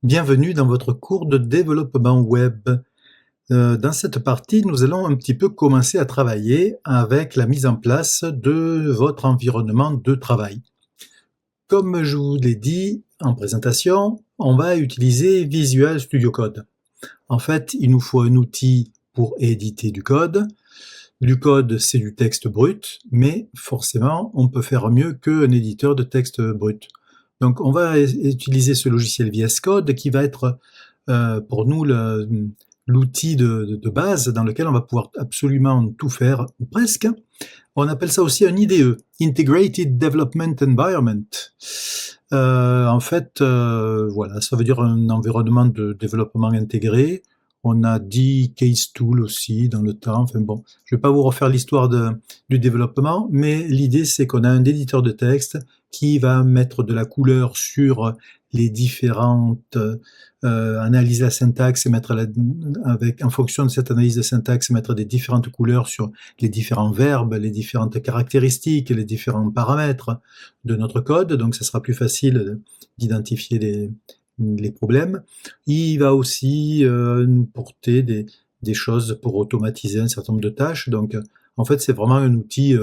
Bienvenue dans votre cours de développement web. Dans cette partie, nous allons un petit peu commencer à travailler avec la mise en place de votre environnement de travail. Comme je vous l'ai dit en présentation, on va utiliser Visual Studio Code. En fait, il nous faut un outil pour éditer du code. Du code, c'est du texte brut, mais forcément, on peut faire mieux qu'un éditeur de texte brut. Donc, on va utiliser ce logiciel VS Code qui va être pour nous l'outil de base dans lequel on va pouvoir absolument tout faire, ou presque. On appelle ça aussi un IDE, Integrated Development Environment. En fait, voilà, ça veut dire un environnement de développement intégré. On a dit case tool aussi dans le temps. Enfin bon, je vais pas vous refaire l'histoire du développement, mais l'idée c'est qu'on a un éditeur de texte qui va mettre de la couleur sur les différentes analyses de la syntaxe et mettre en fonction de cette analyse de syntaxe, mettre des différentes couleurs sur les différents verbes, les différentes caractéristiques, les différents paramètres de notre code. Donc, ça sera plus facile d'identifier les problèmes. Il va aussi nous porter des choses pour automatiser un certain nombre de tâches. Donc, en fait, c'est vraiment un outil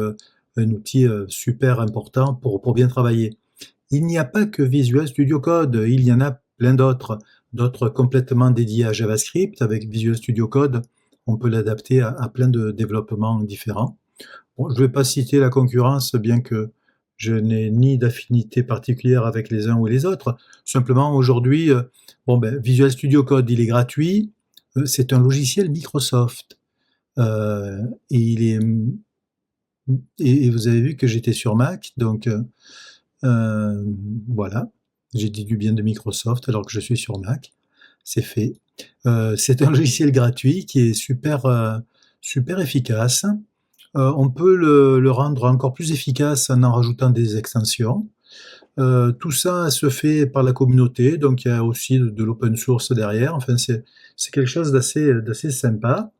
super important pour bien travailler. Il n'y a pas que Visual Studio Code, il y en a plein d'autres complètement dédiés à JavaScript. Avec Visual Studio Code, on peut l'adapter à plein de développements différents. Bon, je ne vais pas citer la concurrence, bien que je n'ai ni d'affinité particulière avec les uns ou les autres. Simplement, aujourd'hui, Visual Studio Code, il est gratuit. C'est un logiciel Microsoft. Euh, et, il est, et vous avez vu que j'étais sur Mac, donc euh, voilà. J'ai dit du bien de Microsoft alors que je suis sur Mac. C'est fait. C'est un logiciel gratuit qui est super efficace. On peut le rendre encore plus efficace en rajoutant des extensions. Tout ça se fait par la communauté, donc il y a aussi de l'open source derrière. Enfin, c'est quelque chose d'assez sympa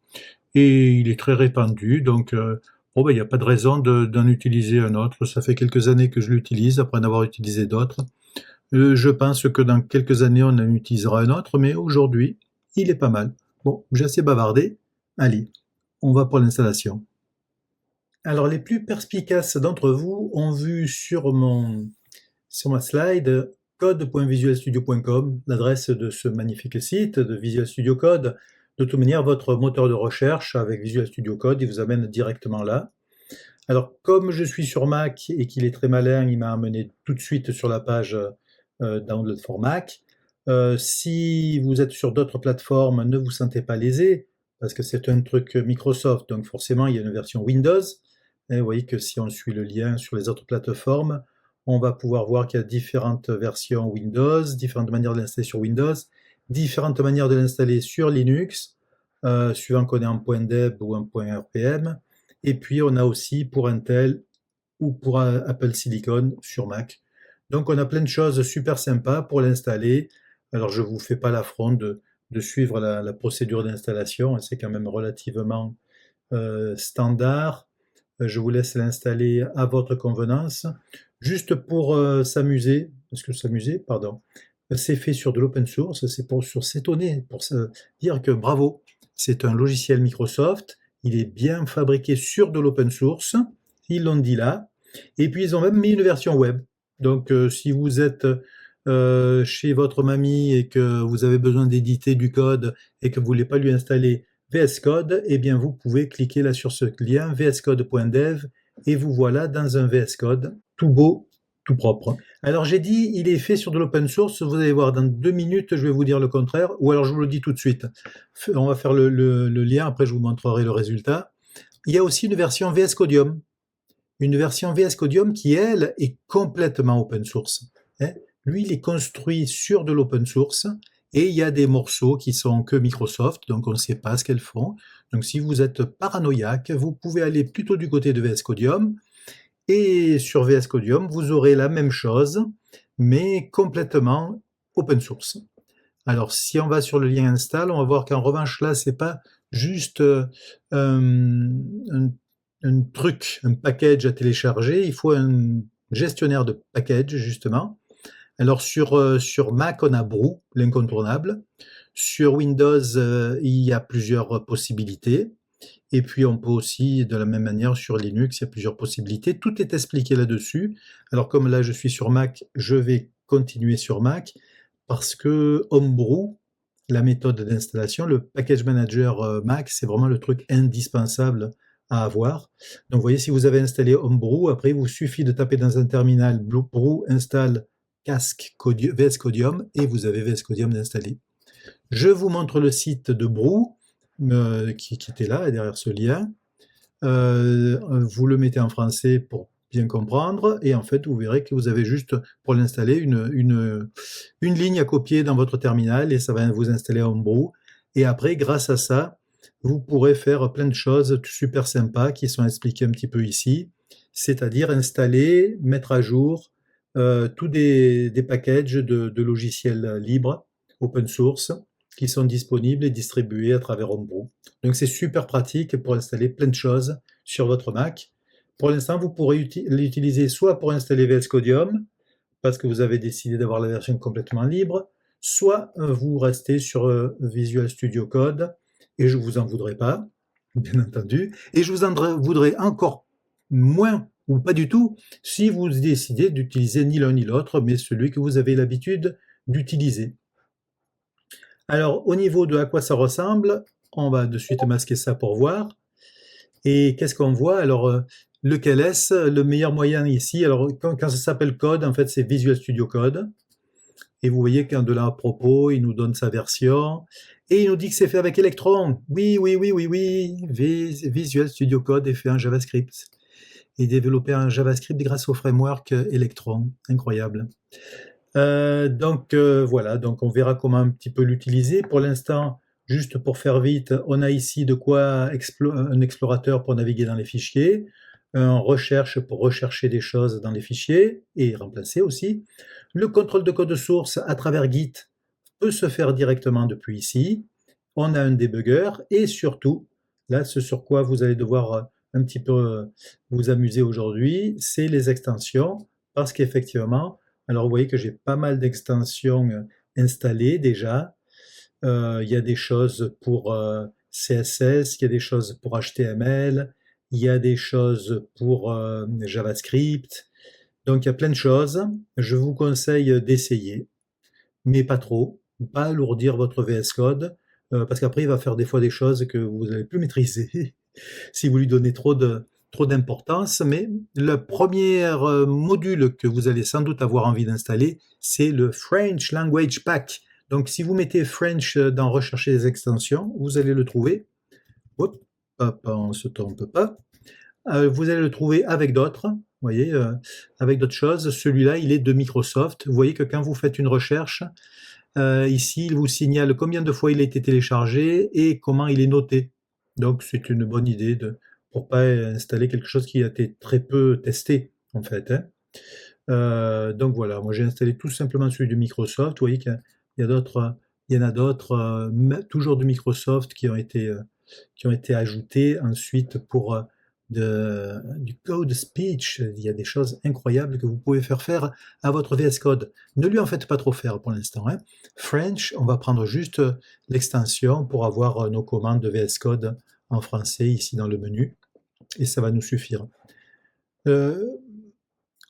et il est très répandu. Donc, il n'y a pas de raison d'en utiliser un autre. Ça fait quelques années que je l'utilise après en avoir utilisé d'autres. Je pense que dans quelques années, on en utilisera un autre, mais aujourd'hui, il est pas mal. Bon, j'ai assez bavardé. Allez, on va pour l'installation. Alors, les plus perspicaces d'entre vous ont vu sur ma slide code.visualstudio.com, l'adresse de ce magnifique site de Visual Studio Code. De toute manière, votre moteur de recherche avec Visual Studio Code, il vous amène directement là. Alors, comme je suis sur Mac et qu'il est très malin, il m'a amené tout de suite sur la page Download for Mac. Si vous êtes sur d'autres plateformes, ne vous sentez pas lésé, parce que c'est un truc Microsoft, donc forcément, il y a une version Windows. Et vous voyez que si on suit le lien sur les autres plateformes, on va pouvoir voir qu'il y a différentes versions Windows, différentes manières de l'installer sur Windows, différentes manières de l'installer sur Linux, suivant qu'on est en .deb ou en .rpm. Et puis, on a aussi pour Intel ou pour Apple Silicon sur Mac. Donc, on a plein de choses super sympas pour l'installer. Alors, je ne vous fais pas l'affront de suivre la procédure d'installation. C'est quand même relativement standard. Je vous laisse l'installer à votre convenance. Juste pour s'amuser, parce que s'amuser, pardon, c'est fait sur de l'open source, c'est pour s'étonner, pour se dire que bravo, c'est un logiciel Microsoft, il est bien fabriqué sur de l'open source, ils l'ont dit là, et puis ils ont même mis une version web. Donc si vous êtes chez votre mamie et que vous avez besoin d'éditer du code et que vous ne voulez pas lui installer VS Code, eh bien vous pouvez cliquer là sur ce lien vscode.dev et vous voilà dans un VS Code tout beau, tout propre. Alors j'ai dit, il est fait sur de l'open source, vous allez voir, dans 2 minutes, je vais vous dire le contraire, ou alors je vous le dis tout de suite. On va faire le lien, après je vous montrerai le résultat. Il y a aussi une version VS Codium, qui, elle, est complètement open source. Hein. Lui, il est construit sur de l'open source, et il y a des morceaux qui sont que Microsoft, donc on ne sait pas ce qu'elles font. Donc si vous êtes paranoïaque, vous pouvez aller plutôt du côté de VS Codium, et sur VS Codium, vous aurez la même chose, mais complètement open source. Alors, si on va sur le lien install, on va voir qu'en revanche, là, c'est pas juste un truc, un package à télécharger. Il faut un gestionnaire de package, justement. Alors sur Mac, on a Brew, l'incontournable. Sur Windows, il y a plusieurs possibilités. Et puis on peut aussi, de la même manière, sur Linux, il y a plusieurs possibilités. Tout est expliqué là-dessus. Alors comme là je suis sur Mac, je vais continuer sur Mac parce que Homebrew, la méthode d'installation, le package manager Mac, c'est vraiment le truc indispensable à avoir. Donc vous voyez, si vous avez installé Homebrew, après il vous suffit de taper dans un terminal brew install casque VS Codium et vous avez VS Codium installé. Je vous montre le site de Brew qui était là derrière ce lien. Vous le mettez en français pour bien comprendre et en fait vous verrez que vous avez juste pour l'installer une ligne à copier dans votre terminal et ça va vous installer Homebrew et après grâce à ça vous pourrez faire plein de choses super sympas qui sont expliquées un petit peu ici, c'est-à-dire installer, mettre à jour tous des packages de logiciels libres, open source, qui sont disponibles et distribués à travers Homebrew. Donc c'est super pratique pour installer plein de choses sur votre Mac. Pour l'instant, vous pourrez l'utiliser soit pour installer VS Codium, parce que vous avez décidé d'avoir la version complètement libre, soit vous restez sur Visual Studio Code, et je ne vous en voudrais pas, bien entendu, et je vous en voudrais encore moins ou pas du tout si vous décidez d'utiliser ni l'un ni l'autre, mais celui que vous avez l'habitude d'utiliser. Alors, au niveau de à quoi ça ressemble, on va de suite masquer ça pour voir. Et qu'est-ce qu'on voit? Alors, lequel est-ce? Le meilleur moyen ici, alors quand ça s'appelle Code, en fait, c'est Visual Studio Code. Et vous voyez qu'en de là à propos, il nous donne sa version. Et il nous dit que c'est fait avec Electron. Oui, oui, oui, oui, oui. Visual Studio Code est fait en JavaScript. Et développé en JavaScript grâce au framework Electron. Incroyable. Voilà, donc on verra comment un petit peu l'utiliser. Pour l'instant, juste pour faire vite, on a ici de quoi un explorateur pour naviguer dans les fichiers, un recherche pour rechercher des choses dans les fichiers et remplacer aussi. Le contrôle de code source à travers Git peut se faire directement depuis ici. On a un debugger et surtout, là, ce sur quoi vous allez devoir un petit peu vous amuser aujourd'hui, c'est les extensions parce qu'effectivement, alors vous voyez que j'ai pas mal d'extensions installées déjà. Il y a des choses pour CSS, il y a des choses pour HTML, il y a des choses pour JavaScript. Donc il y a plein de choses. Je vous conseille d'essayer, mais pas trop, pas alourdir votre VS Code, parce qu'après il va faire des fois des choses que vous n'allez plus maîtriser si vous lui donnez trop d'importance. Mais le premier module que vous allez sans doute avoir envie d'installer, c'est le French Language Pack. Donc si vous mettez French dans rechercher des extensions, vous allez le trouver. Hop, hop, on ne se trompe pas. Vous allez le trouver avec d'autres, vous voyez, avec d'autres choses. Celui-là, il est de Microsoft. Vous voyez que quand vous faites une recherche, ici, il vous signale combien de fois il a été téléchargé et comment il est noté. Donc, c'est une bonne idée pour ne pas installer quelque chose qui a été très peu testé, en fait. Hein. Donc voilà, moi j'ai installé tout simplement celui de Microsoft. Vous voyez qu'il y a d'autres, il y en a d'autres, toujours de Microsoft, qui ont été ajoutés ensuite pour du code speech. Il y a des choses incroyables que vous pouvez faire à votre VS Code. Ne lui en faites pas trop faire pour l'instant. Hein. French, on va prendre juste l'extension pour avoir nos commandes de VS Code en français ici dans le menu et ça va nous suffire.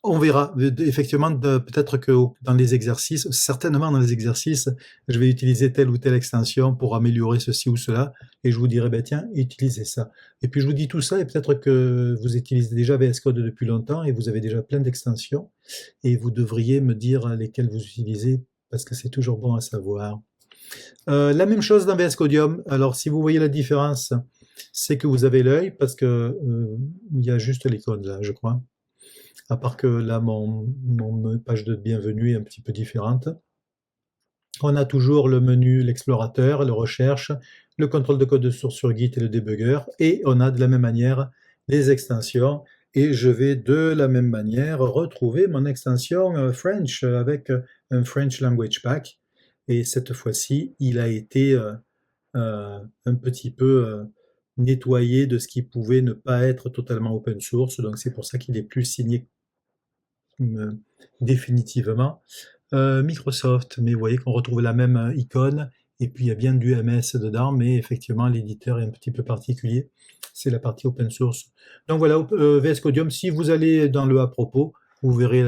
On verra. Effectivement, peut-être que dans les exercices, certainement dans les exercices, je vais utiliser telle ou telle extension pour améliorer ceci ou cela, et je vous dirai, ben tiens, utilisez ça. Et puis je vous dis tout ça, et peut-être que vous utilisez déjà VS Code depuis longtemps, et vous avez déjà plein d'extensions, et vous devriez me dire lesquelles vous utilisez, parce que c'est toujours bon à savoir. La même chose dans VS Codium. Alors, si vous voyez la différence, c'est que vous avez l'œil, parce que il y a juste l'icône là, je crois. À part que là, mon page de bienvenue est un petit peu différente. On a toujours le menu, l'explorateur, le recherche, le contrôle de code de source sur Git et le debugger, et on a de la même manière les extensions, et je vais de la même manière retrouver mon extension French avec un French Language Pack, et cette fois-ci, il a été un petit peu nettoyé de ce qui pouvait ne pas être totalement open source, donc c'est pour ça qu'il est plus signé définitivement. Microsoft, mais vous voyez qu'on retrouve la même icône, et puis il y a bien du MS dedans, mais effectivement l'éditeur est un petit peu particulier, c'est la partie open source. Donc voilà, VS Codium, si vous allez dans le à propos, vous verrez,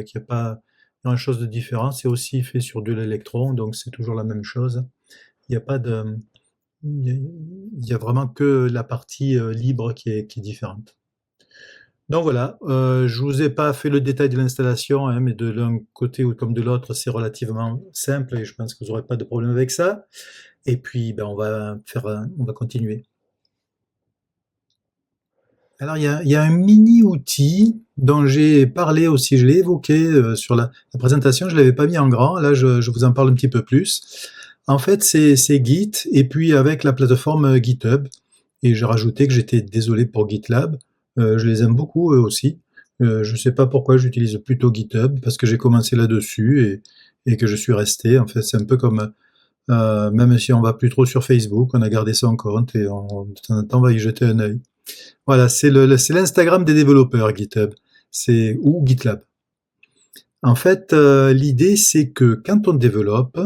qu'il n'y a pas grand-chose de différent, c'est aussi fait sur de l'électron, donc c'est toujours la même chose. Il n'y a pas de, il y a vraiment que la partie libre qui est différente. Donc voilà, je vous ai pas fait le détail de l'installation, hein, mais de l'un côté ou comme de l'autre, c'est relativement simple et je pense que vous n'aurez pas de problème avec ça. Et puis, ben, on va continuer. Alors, il y a un mini outil dont j'ai parlé aussi, je l'ai évoqué sur la présentation, je l'avais pas mis en grand, là je vous en parle un petit peu plus. En fait, c'est Git, et puis avec la plateforme GitHub, et j'ai rajouté que j'étais désolé pour GitLab, je les aime beaucoup eux aussi. Je sais pas pourquoi j'utilise plutôt GitHub, parce que j'ai commencé là-dessus et que je suis resté. En fait, c'est un peu comme, même si on va plus trop sur Facebook, on a gardé son compte et de temps en temps on va y jeter un œil. Voilà, c'est l'Instagram des développeurs, GitHub. Ou GitLab. En fait, l'idée, c'est que quand on développe,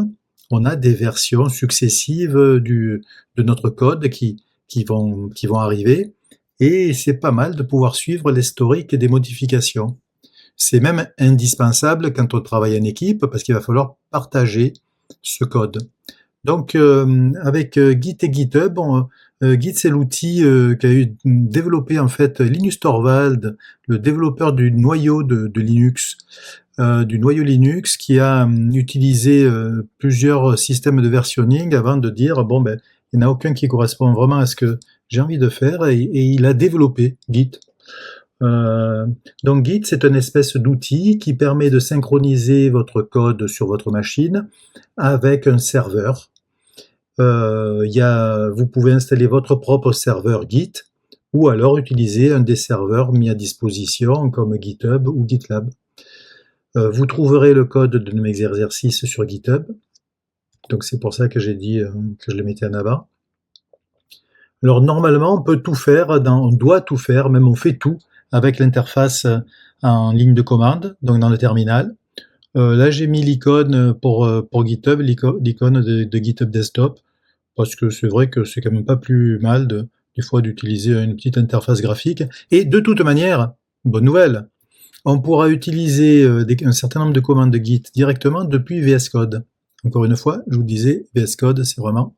on a des versions successives de notre code qui vont arriver. Et c'est pas mal de pouvoir suivre l'historique des modifications. C'est même indispensable quand on travaille en équipe parce qu'il va falloir partager ce code. Donc, avec Git et GitHub, Git c'est l'outil qu'a eu développé en fait Linus Torvald, le développeur du noyau de Linux, du noyau Linux, qui a utilisé plusieurs systèmes de versionning avant de dire bon ben il n'y en a aucun qui correspond vraiment à ce que j'ai envie de faire et il a développé Git. Euh, donc Git, c'est une espèce d'outil qui permet de synchroniser votre code sur votre machine avec un serveur. Vous pouvez installer votre propre serveur Git ou alors utiliser un des serveurs mis à disposition comme GitHub ou GitLab. Vous trouverez le code de mes exercices sur GitHub, donc c'est pour ça que j'ai dit que je le mettais en avant. Alors normalement, on peut tout faire, on doit tout faire, même on fait tout avec l'interface en ligne de commande, donc dans le terminal. Là, j'ai mis l'icône pour GitHub, l'icône de GitHub Desktop, parce que c'est vrai que c'est quand même pas plus mal des fois d'utiliser une petite interface graphique. Et de toute manière, bonne nouvelle, on pourra utiliser un certain nombre de commandes de Git directement depuis VS Code. Encore une fois, je vous disais, VS Code, c'est vraiment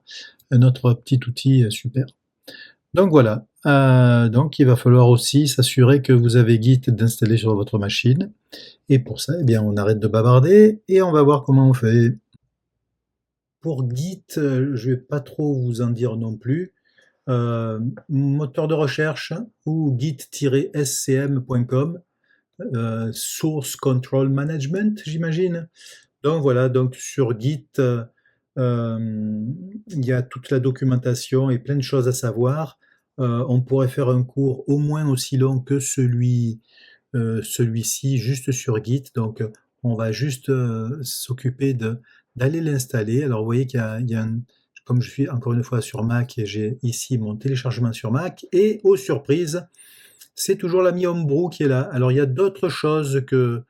un autre petit outil super. Donc voilà, donc il va falloir aussi s'assurer que vous avez Git d'installer sur votre machine. Et pour ça, eh bien, on arrête de bavarder et on va voir comment on fait. Pour Git, je vais pas trop vous en dire non plus. Moteur de recherche ou git-scm.com, Source Control Management, j'imagine. Donc voilà, donc sur Git, il y a toute la documentation et plein de choses à savoir. On pourrait faire un cours au moins aussi long que celui-ci, juste sur Git. Donc, on va juste s'occuper d'aller l'installer. Alors, vous voyez comme je suis encore une fois sur Mac et j'ai ici mon téléchargement sur Mac, et aux surprises, c'est toujours l'ami Homebrew qui est là. Alors, il y a d'autres choses que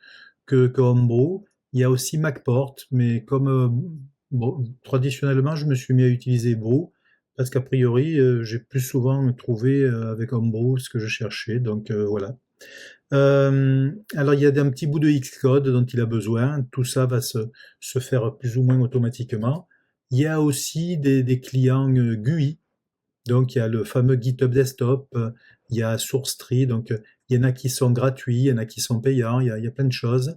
Homebrew. Il y a aussi MacPort, mais comme bon, traditionnellement, je me suis mis à utiliser Brew parce qu'a priori, j'ai plus souvent trouvé avec Homebrew ce que je cherchais. Donc voilà. Alors il y a un petit bout de Xcode dont il a besoin. Tout ça va se faire plus ou moins automatiquement. Il y a aussi des clients GUI. Donc il y a le fameux GitHub Desktop, il y a SourceTree, donc il y en a qui sont gratuits, il y en a qui sont payants, il y a plein de choses.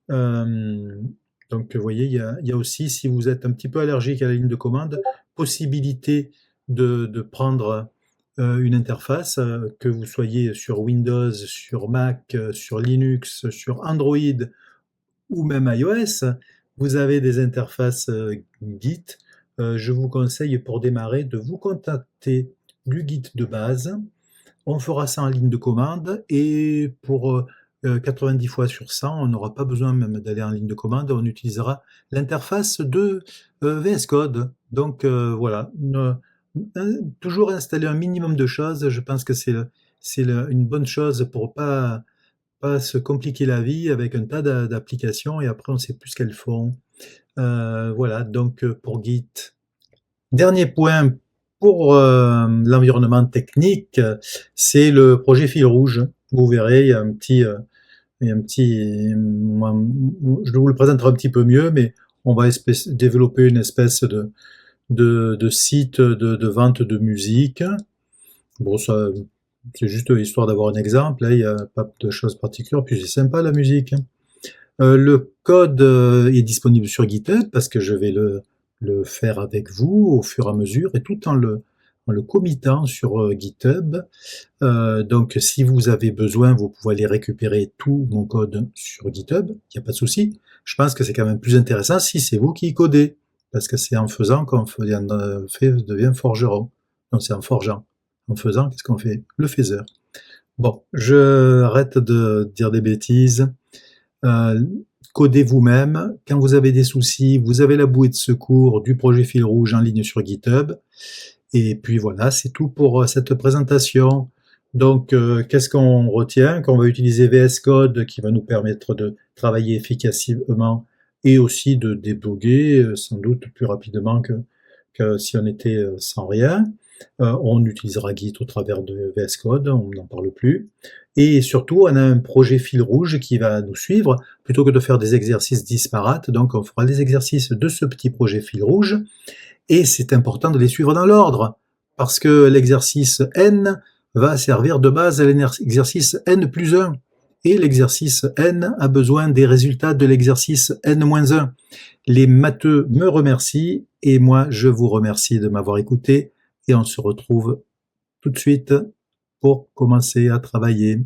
Donc vous voyez, il y a aussi, si vous êtes un petit peu allergique à la ligne de commande, possibilité de prendre une interface, que vous soyez sur Windows, sur Mac, sur Linux, sur Android ou même iOS, vous avez des interfaces Git. Je vous conseille pour démarrer de vous contacter du Git de base. On fera ça en ligne de commande et pour 90 fois sur 100, on n'aura pas besoin même d'aller en ligne de commande, on utilisera l'interface de VS Code. Donc voilà, toujours installer un minimum de choses, je pense que c'est une bonne chose pour pas pas se compliquer la vie avec un tas d'applications et après on sait plus ce qu'elles font. Voilà, donc pour Git. Dernier point pour l'environnement technique, c'est le projet fil rouge. Vous verrez, il y a un petit, je vous le présenterai un petit peu mieux, mais on va développer une espèce de site de vente de musique. Bon, ça, c'est juste histoire d'avoir un exemple, là, il n'y a pas de choses particulières, puis c'est sympa la musique. Le code est disponible sur GitHub parce que je vais le faire avec vous au fur et à mesure et tout en le committant sur GitHub. Donc si vous avez besoin, vous pouvez aller récupérer tout mon code sur GitHub, il n'y a pas de souci. Je pense que c'est quand même plus intéressant si c'est vous qui codez, parce que c'est en faisant qu'on devient forgeron. Non, c'est en forgeant. En faisant, qu'est-ce qu'on fait? Le faiseur. Bon, je arrête de dire des bêtises. Codez vous-même. Quand vous avez des soucis, vous avez la bouée de secours du projet fil rouge en ligne sur GitHub. Et puis voilà, c'est tout pour cette présentation. Donc, qu'est-ce qu'on retient? Qu'on va utiliser VS Code qui va nous permettre de travailler efficacement et aussi de débugger sans doute plus rapidement que si on était sans rien. On utilisera Git au travers de VS Code, on n'en parle plus. Et surtout, on a un projet fil rouge qui va nous suivre, plutôt que de faire des exercices disparates. Donc, on fera les exercices de ce petit projet fil rouge. Et c'est important de les suivre dans l'ordre, parce que l'exercice N va servir de base à l'exercice N plus 1. Et l'exercice N a besoin des résultats de l'exercice N-1. Les matheux me remercient, et moi je vous remercie de m'avoir écouté, et on se retrouve tout de suite pour commencer à travailler.